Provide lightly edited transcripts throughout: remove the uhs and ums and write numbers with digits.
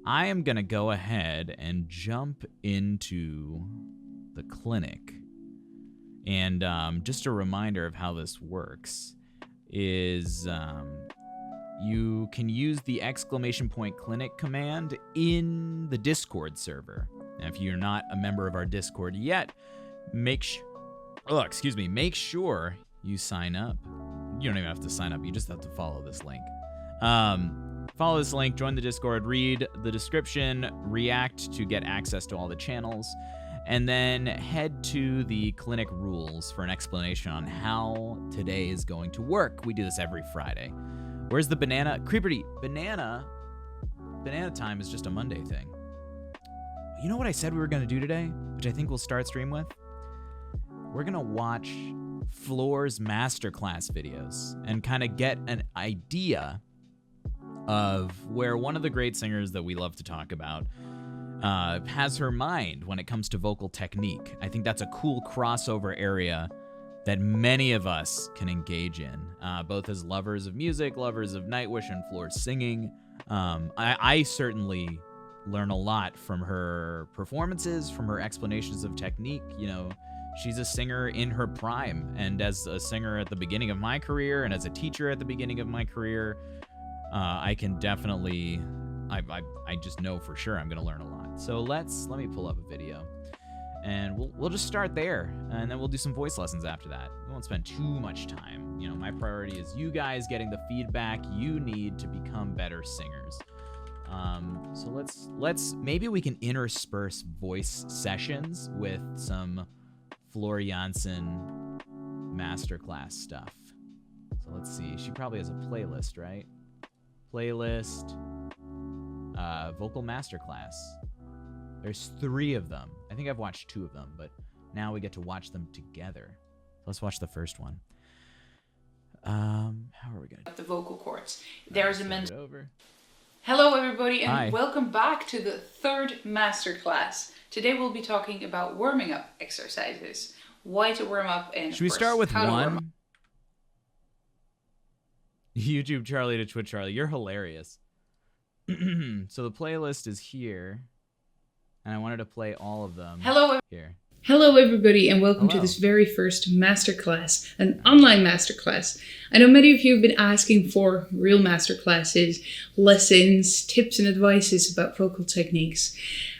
I am going to go ahead and jump into the clinic. And just a reminder of how this works is you can use the _clinic command in the Discord server. Now, if you're not a member of our Discord yet, make sure you sign up. You don't even have to sign up. You just have to follow this link. Follow this link, join the Discord, read the description, react to get access to all the channels, and then head to the clinic rules for an explanation on how today is going to work. We do this every Friday. Where's the banana? Creeperty, banana time is just a Monday thing. You know what I said we were going to do today, which I think we'll start stream with? We're going to watch Floor's masterclass videos and kind of get an idea of where one of the great singers that we love to talk about has her mind when it comes to vocal technique. I think that's a cool crossover area that many of us can engage in, both as lovers of music, lovers of Nightwish and Floor's singing. I certainly learn a lot from her performances, from her explanations of technique. You know, she's a singer in her prime, and as a singer at the beginning of my career and as a teacher at the beginning of my career, I can definitely, I just know for sure I'm going to learn a lot. So let me pull up a video, and we'll just start there, and then we'll do some voice lessons after that. We won't spend too much time. You know, my priority is you guys getting the feedback you need to become better singers. So let's maybe we can intersperse voice sessions with some Floor Jansen masterclass stuff. So let's see. She probably has a playlist, right? Playlist, vocal masterclass. There's 3 of them. I think I've watched 2 of them, but now we get to watch them together. Let's watch the first one. How are we gonna the vocal cords? There's a mental. Over. Hello everybody, and Hi. Welcome back to the 3rd masterclass. Today we'll be talking about warming up exercises, why to warm up, and Should we start with how to warm up. one? YouTube Charlie to Twitch Charlie, you're hilarious. So the playlist is here, and I wanted to play all of them. Here. Hello everybody, and welcome to Hello. this very first masterclass, an online masterclass. I know many of you have been asking for real masterclasses, lessons, tips and advices about vocal techniques.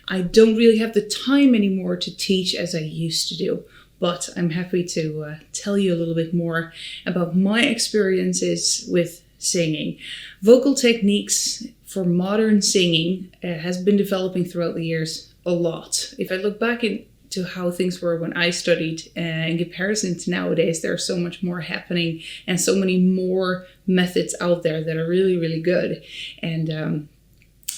I don't really have the time anymore to teach as I used to do, but I'm happy to tell you a little bit more about my experiences with singing. Vocal techniques for modern singing has been developing throughout the years a lot. If I look back into how things were when I studied, in comparison to nowadays, there's so much more happening and so many more methods out there that are really, really good. And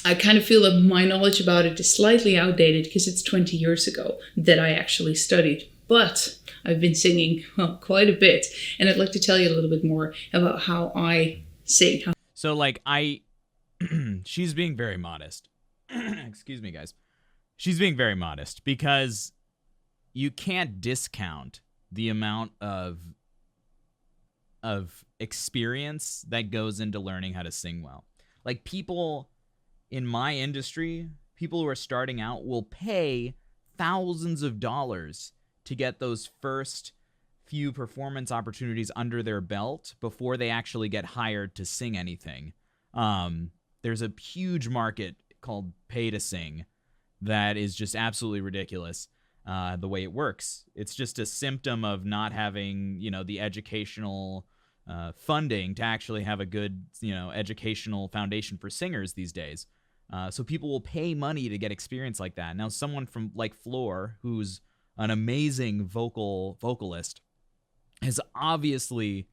I kind of feel that my knowledge about it is slightly outdated because it's 20 years ago that I actually studied. But I've been singing quite a bit, and I'd like to tell you a little bit more about how I sing. So like she's being very modest. Excuse me, guys. She's being very modest because you can't discount the amount of experience that goes into learning how to sing well. Like, people in my industry, people who are starting out will pay thousands of dollars to get those first few performance opportunities under their belt before they actually get hired to sing anything. There's a huge market called pay to sing that is just absolutely ridiculous. The way it works, it's just a symptom of not having, the educational funding to actually have a good, educational foundation for singers these days. So people will pay money to get experience like that. Now, someone from like Floor, who's an amazing vocalist, has obviously,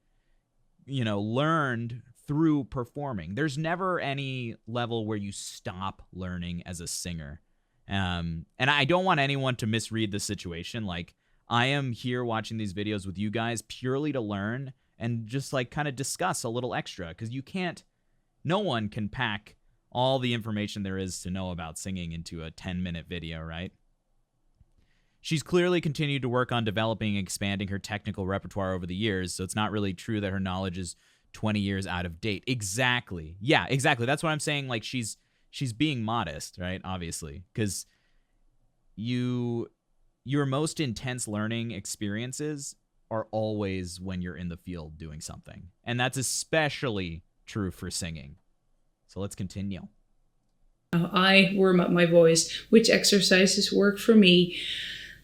learned through performing. There's never any level where you stop learning as a singer. And I don't want anyone to misread the situation. Like, I am here watching these videos with you guys purely to learn and just like kind of discuss a little extra, because no one can pack all the information there is to know about singing into a 10-minute video, right? She's clearly continued to work on developing and expanding her technical repertoire over the years, so it's not really true that her knowledge is 20 years out of date. Exactly. Yeah, exactly. That's what I'm saying. Like, she's she's being modest, right? Obviously, because your most intense learning experiences are always when you're in the field doing something. And that's especially true for singing. So let's continue. I warm up my voice, which exercises work for me.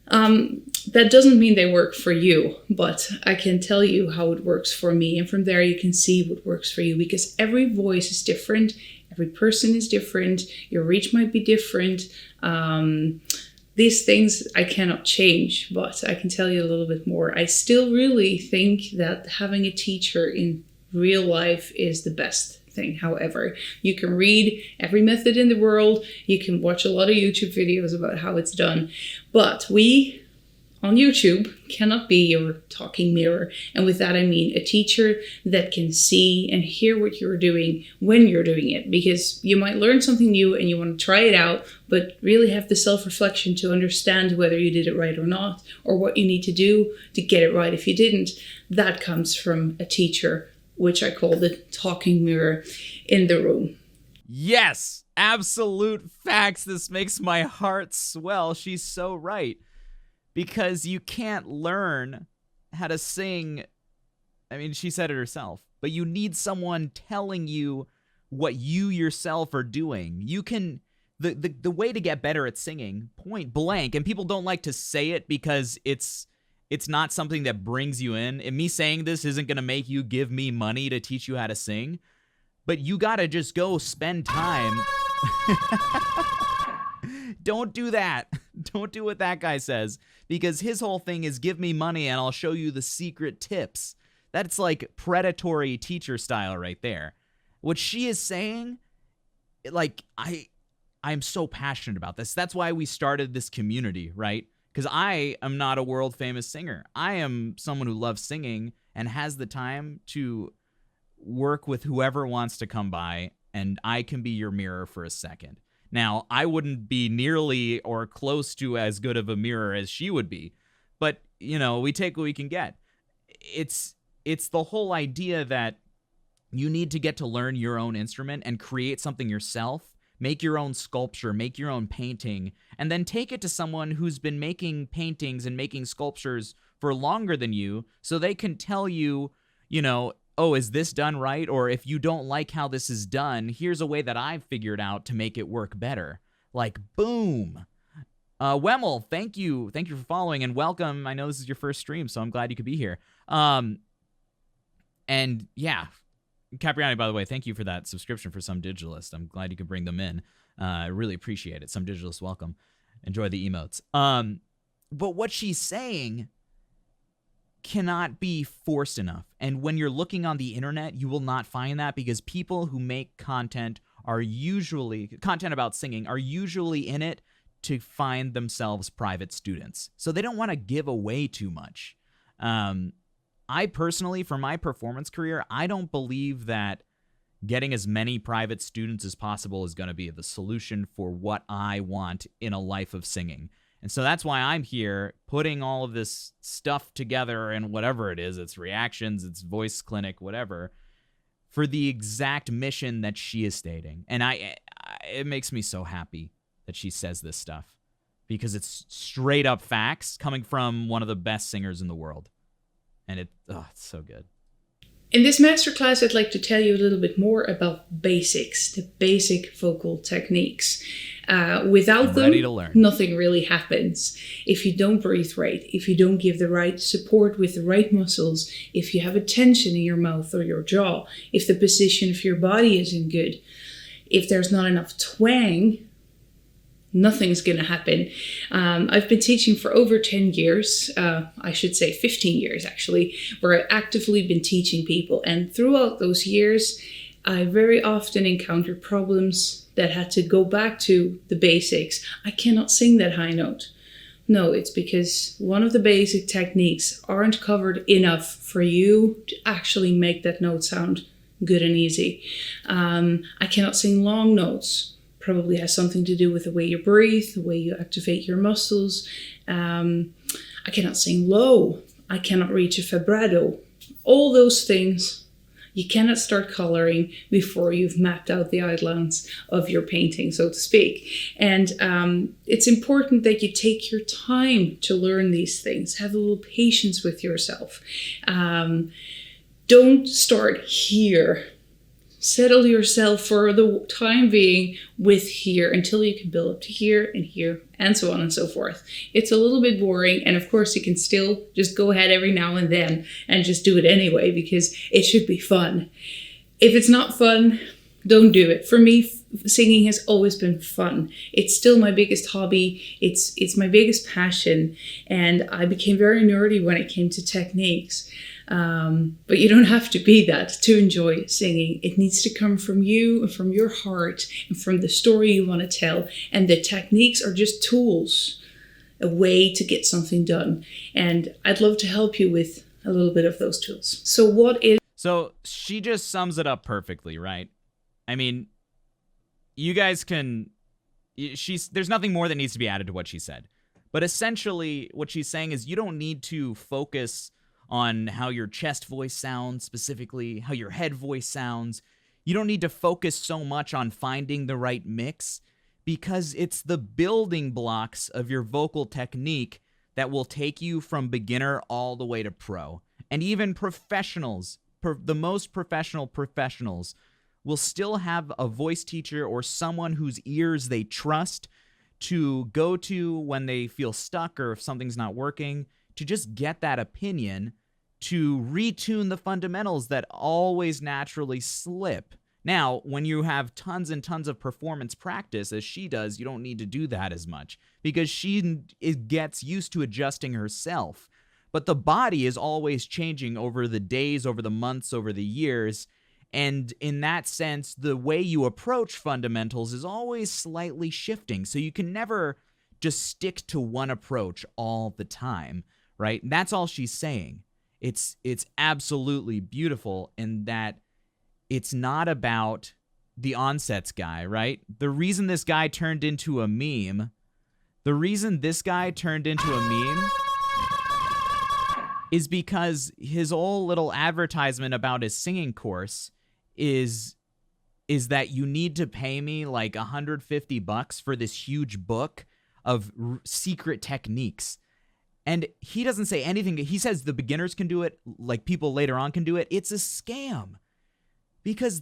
That doesn't mean they work for you, but I can tell you how it works for me. And from there you can see what works for you, because every voice is different. Every person is different. Your reach might be different. These things I cannot change, but I can tell you a little bit more. I still really think that having a teacher in real life is the best thing. However, you can read every method in the world. You can watch a lot of YouTube videos about how it's done. But we on YouTube cannot be your talking mirror. And with that, I mean a teacher that can see and hear what you're doing when you're doing it. Because you might learn something new and you want to try it out, but really have the self-reflection to understand whether you did it right or not, or what you need to do to get it right if you didn't. That comes from a teacher, which I call the talking mirror in the room. Yes, absolute facts. This makes my heart swell. She's so right. Because you can't learn how to sing. I mean, she said it herself, but you need someone telling you what you yourself are doing. You can, the way to get better at singing, point blank, and people don't like to say it because it's not something that brings you in. And me saying this isn't going to make you give me money to teach you how to sing, but you got to just go spend time. Don't do that. Don't do what that guy says, because his whole thing is give me money and I'll show you the secret tips. That's like predatory teacher style right there. What she is saying, like, I'm so passionate about this. That's why we started this community, right? Because I am not a world famous singer. I am someone who loves singing and has the time to work with whoever wants to come by, and I can be your mirror for a second. Now, I wouldn't be nearly or close to as good of a mirror as she would be, but, you know, we take what we can get. It's the whole idea that you need to get to learn your own instrument and create something yourself, make your own sculpture, make your own painting, and then take it to someone who's been making paintings and making sculptures for longer than you, so they can tell you, you know, oh, is this done right? Or if you don't like how this is done, here's a way that I've figured out to make it work better. Like, boom. Wemmel, thank you. Thank you for following and welcome. I know this is your first stream, so I'm glad you could be here. And yeah, Capriani, by the way, thank you for that subscription for Some Digitalist. I'm glad you could bring them in. I really appreciate it. Some Digitalist, welcome. Enjoy the emotes. But what she's saying cannot be forced enough. And when you're looking on the internet, you will not find that, because people who make content about singing are usually in it to find themselves private students. So they don't want to give away too much. I personally, for my performance career, I don't believe that getting as many private students as possible is going to be the solution for what I want in a life of singing. And so that's why I'm here putting all of this stuff together, and whatever it is, it's reactions, it's voice clinic, whatever, for the exact mission that she is stating. And it makes me so happy that she says this stuff, because it's straight up facts coming from one of the best singers in the world. And it's so good. In this masterclass, I'd like to tell you a little bit more about basics, the basic vocal techniques. Without them, nothing really happens. If you don't breathe right, if you don't give the right support with the right muscles, if you have a tension in your mouth or your jaw, if the position of your body isn't good, if there's not enough twang, nothing's going to happen. I've been teaching for over 10 years, I should say 15 years actually, where I've actively been teaching people. And throughout those years, I very often encountered problems that had to go back to the basics. I cannot sing that high note. No, it's because one of the basic techniques aren't covered enough for you to actually make that note sound good and easy. I cannot sing long notes. Probably has something to do with the way you breathe, the way you activate your muscles. I cannot sing low. I cannot reach a vibrato. All those things You cannot start coloring before you've mapped out the outlines of your painting, so to speak. And it's important that you take your time to learn these things. Have a little patience with yourself. Don't start here. Settle yourself for the time being with here until you can build up to here, and so on and so forth. It's a little bit boring, and of course you can still just go ahead every now and then and just do it anyway, because it should be fun. If it's not fun, don't do it. For me, singing has always been fun. It's still my biggest hobby. It's my biggest passion, and I became very nerdy when it came to techniques. But you don't have to be that to enjoy singing. It needs to come from you and from your heart and from the story you want to tell. And the techniques are just tools, a way to get something done. And I'd love to help you with a little bit of those tools. So she just sums it up perfectly, right? I mean, you guys can... There's nothing more that needs to be added to what she said. But essentially, what she's saying is you don't need to focus on how your chest voice sounds, specifically how your head voice sounds. You don't need to focus so much on finding the right mix, because it's the building blocks of your vocal technique that will take you from beginner all the way to pro. And even professionals, the most professional professionals, will still have a voice teacher or someone whose ears they trust to go to when they feel stuck or if something's not working, to just get that opinion, to retune the fundamentals that always naturally slip. Now, when you have tons and tons of performance practice, as she does, you don't need to do that as much, because she gets used to adjusting herself. But the body is always changing over the days, over the months, over the years. And in that sense, the way you approach fundamentals is always slightly shifting. So you can never just stick to one approach all the time. Right? And that's all she's saying. It's absolutely beautiful in that it's not about the onsets guy, right? The reason this guy turned into a meme, is because his whole little advertisement about his singing course is that you need to pay me like $150 for this huge book of secret techniques. And he doesn't say anything. He says the beginners can do it, like people later on can do it. It's a scam. Because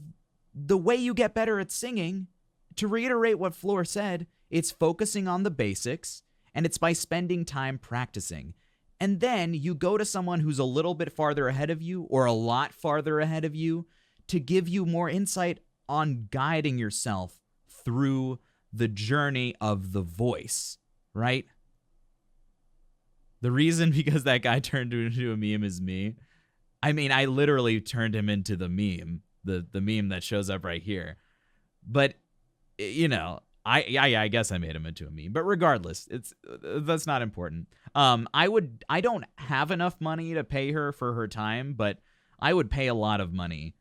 the way you get better at singing, to reiterate what Floor said, it's focusing on the basics, and it's by spending time practicing. And then you go to someone who's a little bit farther ahead of you, or a lot farther ahead of you, to give you more insight on guiding yourself through the journey of the voice, right? The reason because that guy turned into a meme is me. I mean, I literally turned him into the meme, the meme that shows up right here. But, you know, I guess I made him into a meme. But regardless, that's not important. I don't have enough money to pay her for her time, but I would pay a lot of money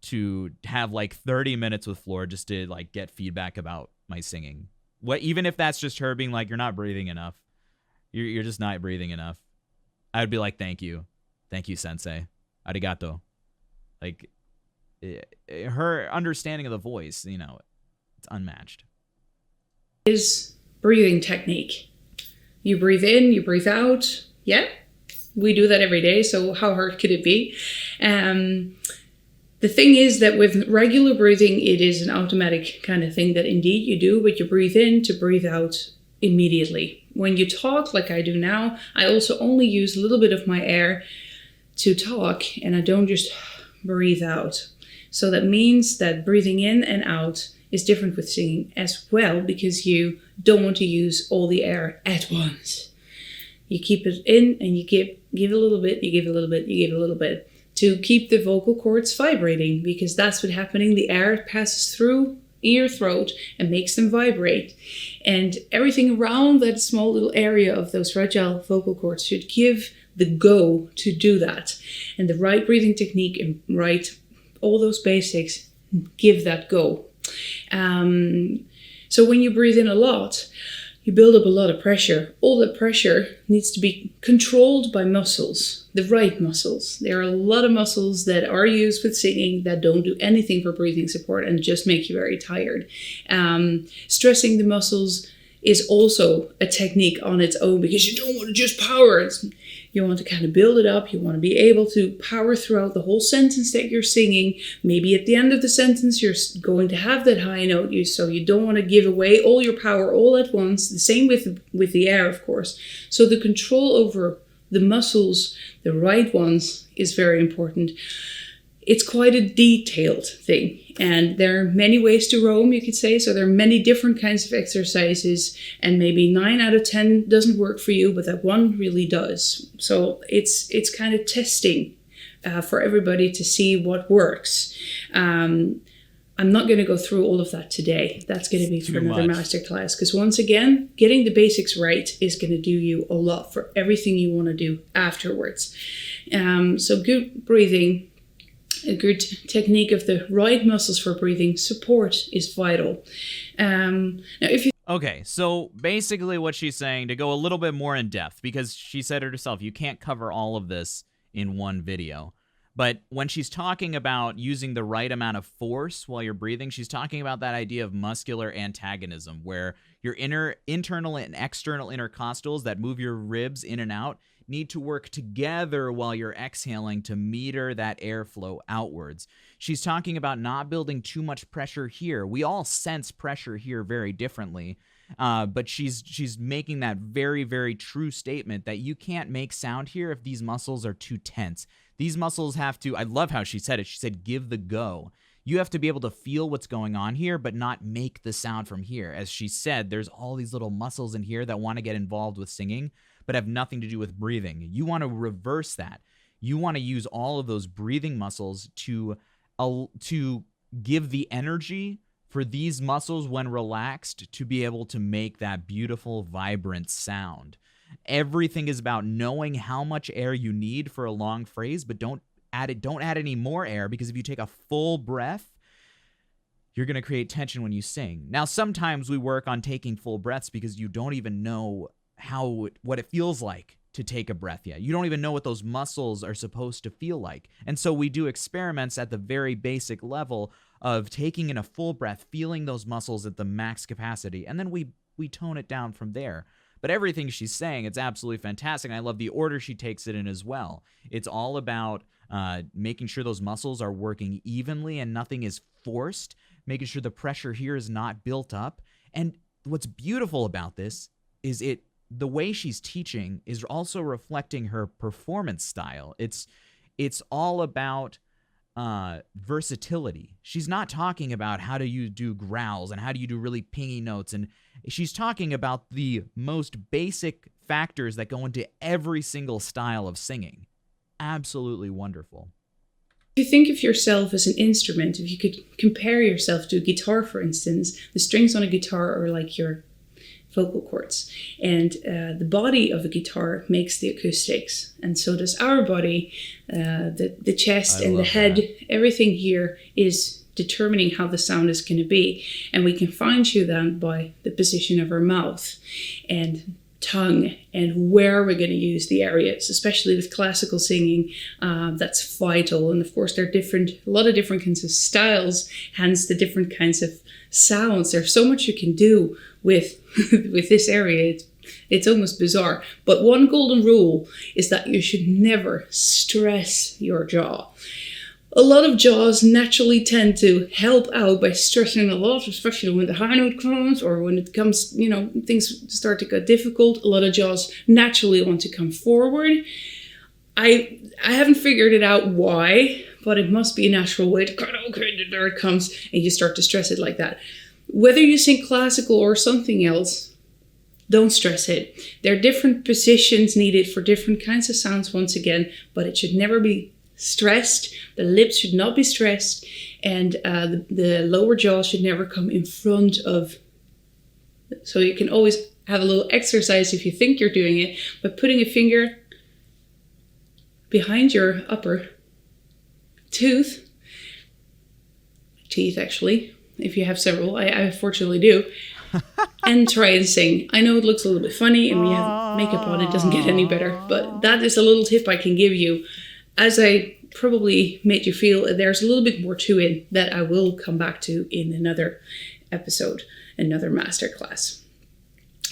to have like 30 minutes with Floor just to like get feedback about my singing. Even if that's just her being like, you're not breathing enough. You're just not breathing enough. I would be like, thank you, sensei, arigato. Like, her understanding of the voice, you know, it's unmatched. Is breathing technique. You breathe in, you breathe out. Yeah, we do that every day. So how hard could it be? The thing is that with regular breathing, it is an automatic kind of thing that indeed you do, but you breathe in to breathe out immediately. When you talk like I do now, I also only use a little bit of my air to talk, and I don't just breathe out. So that means that breathing in and out is different with singing as well, because you don't want to use all the air at once. You keep it in and you give a little bit, you give a little bit, you give a little bit to keep the vocal cords vibrating, because that's what's happening. The air passes through in your throat and makes them vibrate. And everything around that small little area of those fragile vocal cords should give the go to do that. And the right breathing technique and right all those basics give that go. So when you breathe in a lot, you build up a lot of pressure. All that pressure needs to be controlled by muscles, the right muscles. There are a lot of muscles that are used with singing that don't do anything for breathing support and just make you very tired. Stressing the muscles is also a technique on its own, because you don't want to just power it. You want to kind of build it up. You want to be able to power throughout the whole sentence that you're singing. Maybe at the end of the sentence, you're going to have that high note, so you don't want to give away all your power all at once. The same with the air, of course. So the control over the muscles, the right ones, is very important. It's quite a detailed thing, and there are many ways to roam, you could say. So there are many different kinds of exercises, and maybe 9 out of 10 doesn't work for you, but that one really does. So it's kind of testing for everybody to see what works. I'm not going to go through all of that today. That's going to be for another masterclass, because once again, getting the basics right is going to do you a lot for everything you want to do afterwards. So good breathing, a good technique of the right muscles for breathing support is vital. Now, if you Okay, so basically what she's saying, to go a little bit more in depth, because she said it herself, you can't cover all of this in one video. But when she's talking about using the right amount of force while you're breathing, she's talking about that idea of muscular antagonism, where your internal and external intercostals that move your ribs in and out need to work together while you're exhaling to meter that airflow outwards. She's talking about not building too much pressure here. We all sense pressure here very differently, but she's making that very, very true statement that you can't make sound here if these muscles are too tense. These muscles have to, I love how she said it, she said give the go. You have to be able to feel what's going on here, but not make the sound from here. As she said, there's all these little muscles in here that want to get involved with singing, but have nothing to do with breathing. You want to reverse that. You want to use all of those breathing muscles to give the energy for these muscles when relaxed to be able to make that beautiful, vibrant sound. Everything is about knowing how much air you need for a long phrase, but don't add any more air, because if you take a full breath, you're going to create tension when you sing. Now, sometimes we work on taking full breaths because you don't even know what it feels like to take a breath yet. You don't even know what those muscles are supposed to feel like. And so we do experiments at the very basic level of taking in a full breath, feeling those muscles at the max capacity, and then we tone it down from there. But everything she's saying, it's absolutely fantastic. And I love the order she takes it in as well. It's all about making sure those muscles are working evenly and nothing is forced, making sure the pressure here is not built up. And what's beautiful about this is the way she's teaching is also reflecting her performance style. It's all about versatility. She's not talking about how do you do growls and how do you do really pingy notes, and she's talking about the most basic factors that go into every single style of singing. Absolutely wonderful. If you think of yourself as an instrument, if you could compare yourself to a guitar, for instance, the strings on a guitar are like your vocal cords, and the body of a guitar makes the acoustics, and so does our body. The chest and the head, everything here is determining how the sound is going to be, and we can fine-tune that by the position of our mouth and tongue and where we're going to use the areas, especially with classical singing. That's vital. And of course there are a lot of different kinds of styles, hence the different kinds of sounds. There's so much you can do with with this area. It's almost bizarre. But one golden rule is that you should never stress your jaw. A lot of jaws naturally tend to help out by stressing a lot, especially when the high note comes or when it comes, things start to get difficult. A lot of jaws naturally want to come forward. I haven't figured it out why, but it must be a natural way to kind of, okay, there it comes, and you start to stress it like that. Whether you sing classical or something else, don't stress it. There are different positions needed for different kinds of sounds once again, but it should never be stressed. The lips should not be stressed, and the lower jaw should never come in front of. So you can always have a little exercise if you think you're doing it, by putting a finger behind your upper teeth actually, if you have several. I fortunately do. and try and sing. I know it looks a little bit funny and we have makeup on, it doesn't get any better, but that is a little tip I can give you. As I probably made you feel, there's a little bit more to it that I will come back to in another episode, another masterclass.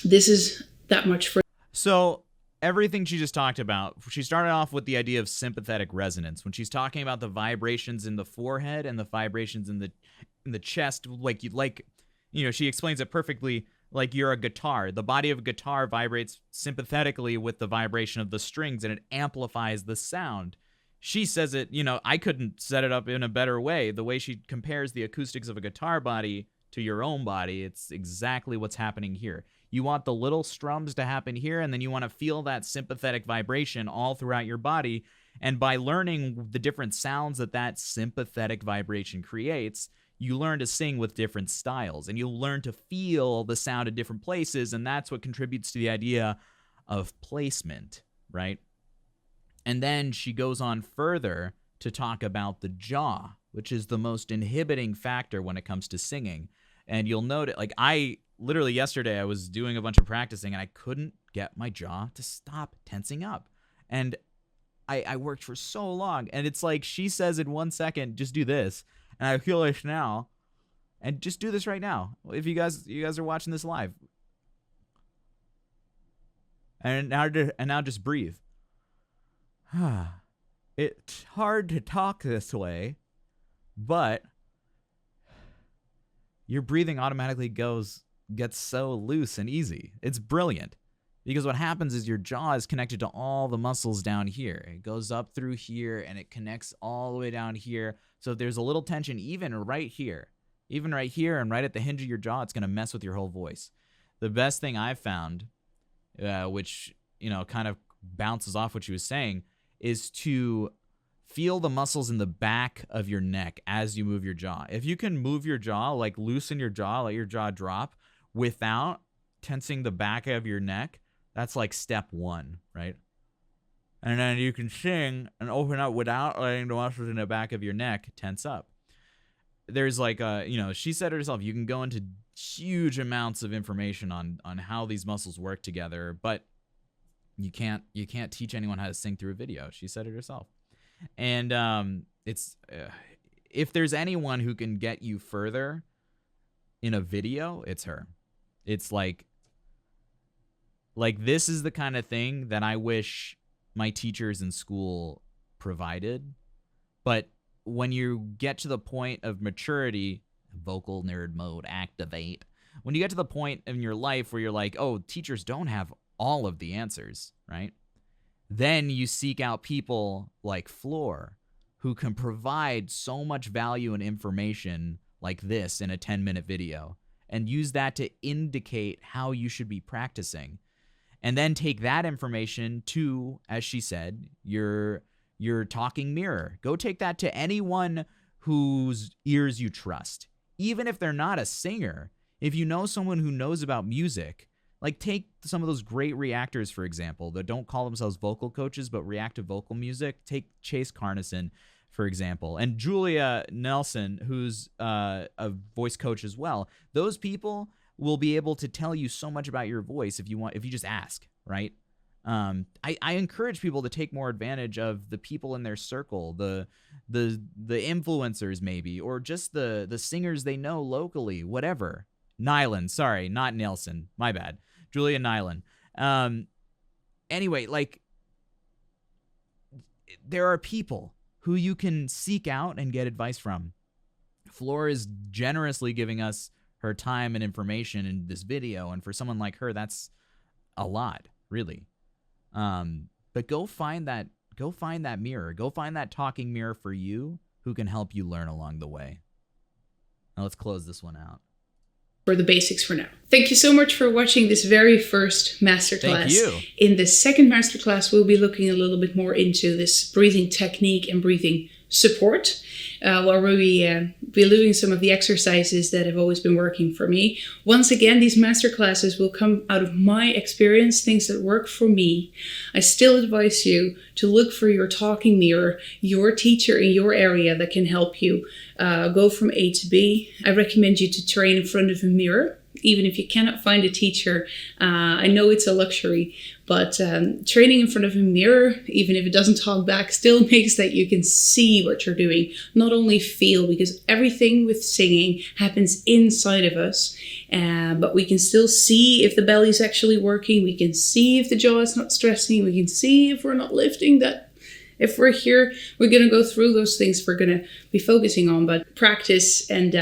This is that much for... So everything she just talked about, she started off with the idea of sympathetic resonance. When she's talking about the vibrations in the forehead and the vibrations in the chest, she explains it perfectly like you're a guitar. The body of a guitar vibrates sympathetically with the vibration of the strings, and it amplifies the sound. She says it, I couldn't set it up in a better way. The way she compares the acoustics of a guitar body to your own body, it's exactly what's happening here. You want the little strums to happen here, and then you want to feel that sympathetic vibration all throughout your body. And by learning the different sounds that sympathetic vibration creates, you learn to sing with different styles, and you'll learn to feel the sound in different places, and that's what contributes to the idea of placement, right? And then she goes on further to talk about the jaw, which is the most inhibiting factor when it comes to singing. And you'll note it, literally yesterday I was doing a bunch of practicing and I couldn't get my jaw to stop tensing up. And I worked for so long, and it's like she says in 1 second, just do this. And I feel this now. And just do this right now. If you guys are watching this live. And now just breathe. It's hard to talk this way, but your breathing automatically gets so loose and easy. It's brilliant. Because what happens is your jaw is connected to all the muscles down here. It goes up through here and it connects all the way down here. So if there's a little tension even right here and right at the hinge of your jaw, it's going to mess with your whole voice. The best thing I've found, which, kind of bounces off what she was saying, is to feel the muscles in the back of your neck as you move your jaw. If you can move your jaw, loosen your jaw, let your jaw drop without tensing the back of your neck, that's step one, right? And then you can sing and open up without letting the muscles in the back of your neck tense up. There's she said herself, you can go into huge amounts of information on how these muscles work together, but you can't teach anyone how to sing through a video. She said it herself. And it's if there's anyone who can get you further in a video, it's her. It's like this is the kind of thing that I wish my teachers in school provided. But when you get to the point of maturity, vocal nerd mode, activate. When you get to the point in your life where you're like, oh, teachers don't have all of the answers, right? Then you seek out people like Floor, who can provide so much value and information like this in a 10-minute video, and use that to indicate how you should be practicing. And then take that information to, as she said, your talking mirror. Go take that to anyone whose ears you trust. Even if they're not a singer, if you know someone who knows about music, take some of those great reactors, for example, that don't call themselves vocal coaches, but react to vocal music. Take Chase Carnison, for example, and Julia Nelson, who's a voice coach as well. Those people will be able to tell you so much about your voice if you just ask, right? I encourage people to take more advantage of the people in their circle, the influencers maybe, or just the singers they know locally, whatever. Nyland, sorry, not Nelson, my bad. Julia Nyland. Anyway, there are people who you can seek out and get advice from. Floor is generously giving us her time and information in this video, and for someone like her, that's a lot, really. But go find that mirror. Go find that talking mirror for you who can help you learn along the way. Now let's close this one out. For the basics for now. Thank you so much for watching this very first masterclass. Thank you. In the second masterclass, we'll be looking a little bit more into this breathing technique and breathing support, where we'll be doing some of the exercises that have always been working for me. Once again, these masterclasses will come out of my experience, things that work for me. I still advise you to look for your talking mirror, your teacher in your area that can help you go from A to B. I recommend you to train in front of a mirror even if you cannot find a teacher. I know it's a luxury, but training in front of a mirror, even if it doesn't talk back, still makes that you can see what you're doing, not only feel, because everything with singing happens inside of us, but we can still see if the belly's actually working, we can see if the jaw is not stressing, we can see if we're not lifting that. If we're here, we're going to go through those things we're going to be focusing on, but practice and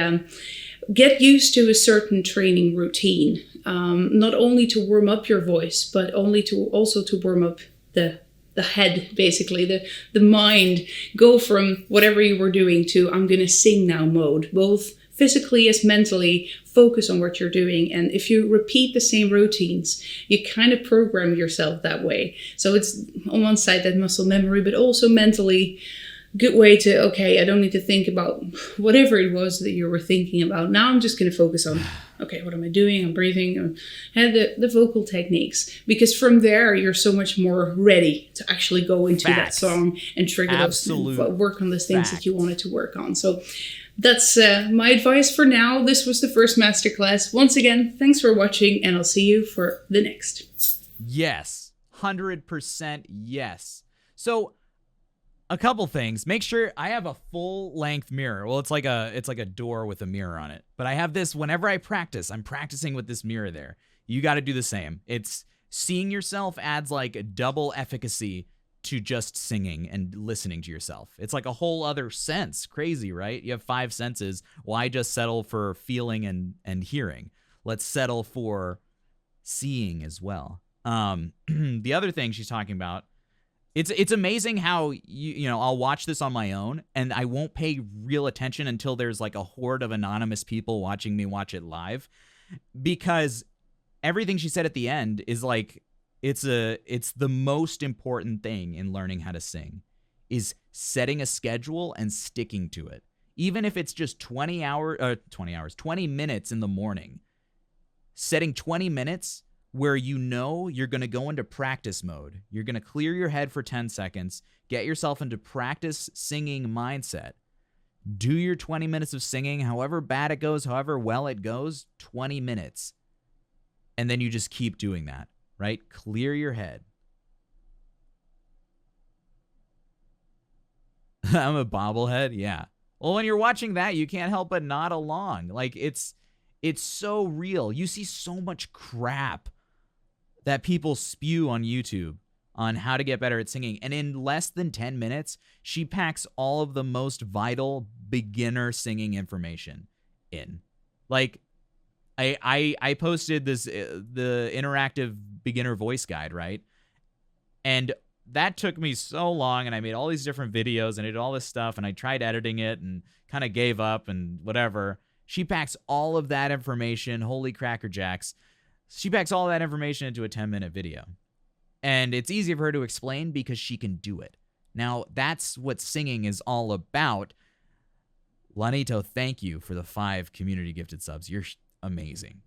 get used to a certain training routine, not only to warm up your voice, but also to warm up the head, basically, the mind. Go from whatever you were doing to I'm going to sing now mode, both physically as mentally. Focus on what you're doing. And if you repeat the same routines, you kind of program yourself that way. So it's on one side that muscle memory, but also mentally good way to, okay, I don't need to think about whatever it was that you were thinking about. Now I'm just going to focus on, okay, what am I doing? I'm breathing, and the vocal techniques. Because from there, you're so much more ready to actually go into that song and trigger those, work on the things that you wanted to work on. So that's my advice for now. This was the first masterclass. Once again, thanks for watching, and I'll see you for the next. Yes, 100% yes. So a couple things. Make sure I have a full-length mirror. Well, it's like a door with a mirror on it. But I have this whenever I practice. I'm practicing with this mirror there. You got to do the same. It's seeing yourself adds like a double efficacy to just singing and listening to yourself. It's like a whole other sense. Crazy, right? You have 5 senses. Why just settle for feeling and hearing? Let's settle for seeing as well. The other thing she's talking about, it's amazing how you know, I'll watch this on my own and I won't pay real attention until there's like a horde of anonymous people watching me watch it live, because everything she said at the end is like, it's the most important thing in learning how to sing, is setting a schedule and sticking to it. Even if it's just 20 minutes in the morning, setting 20 minutes where you know you're going to go into practice mode. You're going to clear your head for 10 seconds, get yourself into practice singing mindset. Do your 20 minutes of singing, however bad it goes, however well it goes, 20 minutes. And then you just keep doing that. Right? Clear your head. I'm a bobblehead? Yeah. Well, when you're watching that, you can't help but nod along. Like, it's so real. You see so much crap that people spew on YouTube on how to get better at singing. And in less than 10 minutes, she packs all of the most vital beginner singing information in. Like, I posted this, the interactive beginner voice guide, right? And that took me so long, and I made all these different videos and I did all this stuff, and I tried editing it and kind of gave up and whatever. She packs all of that information, holy cracker jacks. She packs all that information into a 10-minute video. And it's easy for her to explain because she can do it. Now, that's what singing is all about. Lanito, thank you for the 5 community gifted subs. You're amazing.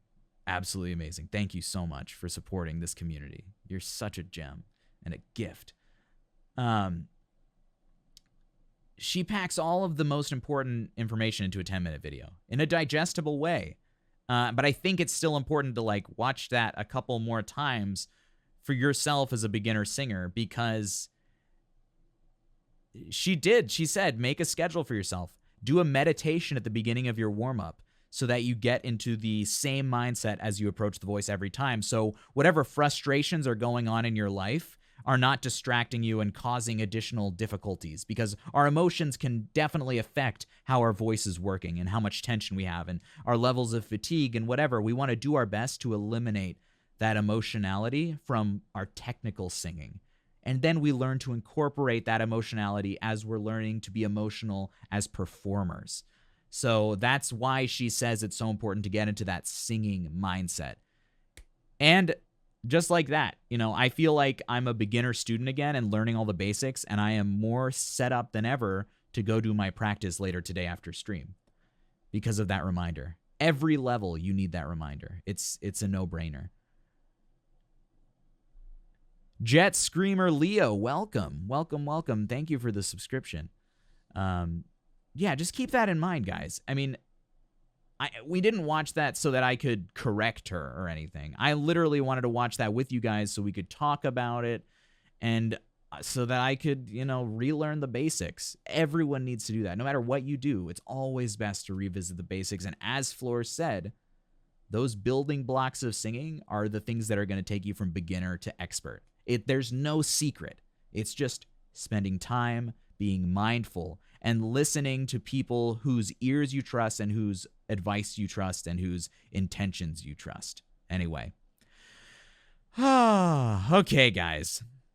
Absolutely amazing. Thank you so much for supporting this community. You're such a gem and a gift. She packs all of the most important information into a 10-minute video in a digestible way. But I think it's still important to like watch that a couple more times for yourself as a beginner singer, because she said, make a schedule for yourself. Do a meditation at the beginning of your warm-up, so that you get into the same mindset as you approach the voice every time. So whatever frustrations are going on in your life are not distracting you and causing additional difficulties, because our emotions can definitely affect how our voice is working and how much tension we have and our levels of fatigue and whatever. We want to do our best to eliminate that emotionality from our technical singing. And then we learn to incorporate that emotionality as we're learning to be emotional as performers. So that's why she says it's so important to get into that singing mindset. And just like that, you know, I feel like I'm a beginner student again and learning all the basics, and I am more set up than ever to go do my practice later today after stream because of that reminder. Every level, you need that reminder. It's a no-brainer. Jet Screamer Leo, welcome. Thank you for the subscription. Yeah, just keep that in mind, guys. I mean, we didn't watch that so that I could correct her or anything. I literally wanted to watch that with you guys so we could talk about it and so that I could, relearn the basics. Everyone needs to do that. No matter what you do, it's always best to revisit the basics. And as Floor said, those building blocks of singing are the things that are going to take you from beginner to expert. There's no secret. It's just spending time, being mindful, and listening to people whose ears you trust and whose advice you trust and whose intentions you trust. Anyway. Okay, guys.